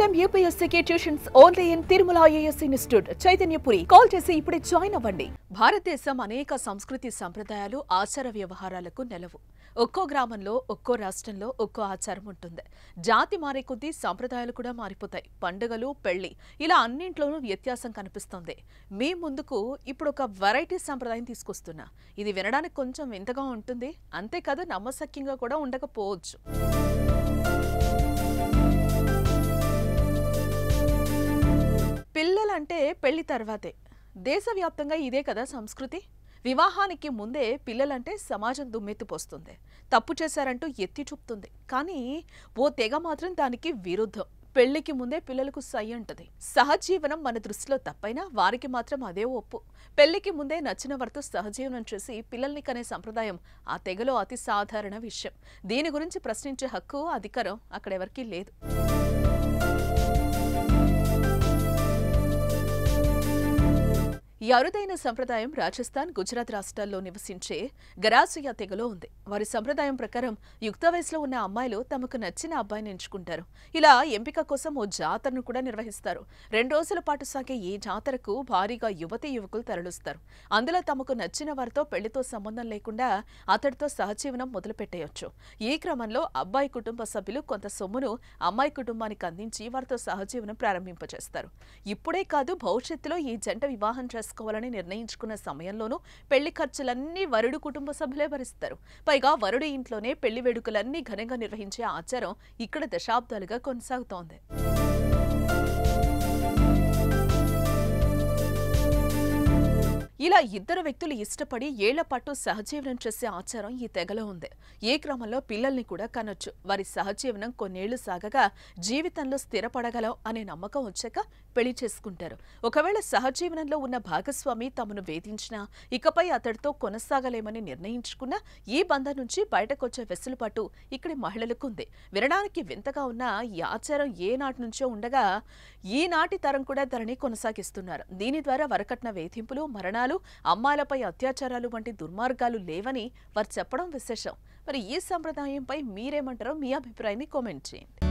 IIM UPSC tuitions only in Tirumala IAS institute Chaitanyapuri. Call చేసి ఇప్పుడే join అవ్వండి. భారతదేశం అనేక సంస్కృతి సంప్రదాయాలు ఆచార వ్యవహారాలకు నెలవు. ఒక్కో గ్రామంలో ఒక్కో రాష్ట్రంలో ఒక్కో ఆచారం ఉంటుంది. జాతి మారే కొద్దీ సంప్రదాయాలు కూడా మారిపోతాయి. పండుగలు, పెళ్లి ఇలా అన్నింట్లోనూ వ్యత్యాసం కనిపిస్తుంది. మీ ముందుకు ఇప్పుడు ఒక వెరైటీ సంప్రదాయం తీసుకొస్తున్నా. ఇది వినడానికి కొంచెం వింతగా ఉంటుంది, అంతేకాదు నమ్మశక్యంగా కూడా ఉండకపోవచ్చు. పిల్లలంటే పెళ్లి తర్వాతే. దేశవ్యాప్తంగా ఇదే కదా సంస్కృతి. వివాహానికి ముందే పిల్లలంటే సమాజం దుమ్మెత్తిపోస్తుంది, తప్పు చేశారంటూ ఎత్తి చూపుతుంది. కానీ ఓ తెగ మాత్రం దానికి విరుద్ధం. పెళ్లికి ముందే పిల్లలకు సై అంటది. సహజీవనం మన దృష్టిలో తప్పైనా వారికి మాత్రం అదే ఒప్పు. పెళ్లికి ముందే నచ్చిన వారితో సహజీవనం చేసి పిల్లల్ని కనే సంప్రదాయం ఆ తెగలో అతి సాధారణ విషయం. దీని గురించి ప్రశ్నించే హక్కు, అధికారం అక్కడెవరికీ లేదు. ఈ అరుదైన సంప్రదాయం రాజస్థాన్, గుజరాత్ రాష్ట్రాల్లో నివసించే గరాసియా తెగలో ఉంది. వారి సంప్రదాయం ప్రకారం యుక్త వయసులో ఉన్న అమ్మాయిలు తమకు నచ్చిన అబ్బాయిని ఎంచుకుంటారు. ఇలా ఎంపిక కోసం ఓ జాతరను కూడా నిర్వహిస్తారు. 2 రోజుల పాటు సాగే ఈ జాతరకు భారీగా యువతీ యువకులు తరలిస్తారు. అందులో తమకు నచ్చిన వారితో పెళ్లితో సంబంధం లేకుండా అతడితో సహజీవనం మొదలుపెట్టేయొచ్చు. ఈ క్రమంలో అబ్బాయి కుటుంబ సభ్యులు కొంత సొమ్మును అమ్మాయి కుటుంబానికి అందించి వారితో సహజీవనం ప్రారంభింపచేస్తారు. ఇప్పుడే కాదు, భవిష్యత్తులో ఈ జంట వివాహం చేసుకోవాలని నిర్ణయించుకున్న సమయంలోనూ పెళ్లి ఖర్చులన్నీ వరుడు కుటుంబ సభ్యులే భరిస్తారు. పైగా వరుడు ఇంట్లోనే పెళ్లి వేడుకలన్నీ ఘనంగా నిర్వహించే ఆచారం ఇక్కడ దశాబ్దాలుగా కొనసాగుతోంది. ఇలా ఇద్దరు వ్యక్తులు ఇష్టపడి ఏళ్ల పాటు సహజీవనం చేసే ఆచారం ఈ తెగలో ఉంది. ఏ క్రమంలో పిల్లల్ని కూడా కనొచ్చు. వారి సహజీవనం కొన్నేళ్లు సాగగా జీవితంలో స్థిరపడగలం అనే నమ్మకం వచ్చాక పెళ్లి చేసుకుంటారు. ఒకవేళ సహజీవనంలో ఉన్న భాగస్వామి తమను వేధించినా, ఇకపై అతడితో కొనసాగలేమని నిర్ణయించుకున్నా ఈ బంధం నుంచి బయటకొచ్చే వెసులుబాటు ఇక్కడి మహిళలకు ఉంది. వినడానికి వింతగా ఉన్న ఈ ఆచారం ఏ నాటి నుంచో ఉండగా ఈనాటి తరం కూడా దానిని కొనసాగిస్తున్నారు. దీని ద్వారా వరకట్న వేధింపులు, మరణాలు, అమ్మాయిలపై అత్యాచారాలు వంటి దుర్మార్గాలు లేవని వారు చెప్పడం విశేషం. మరి ఈ సంప్రదాయంపై మీరేమంటారో మీ అభిప్రాయాన్ని కామెంట్ చేయండి.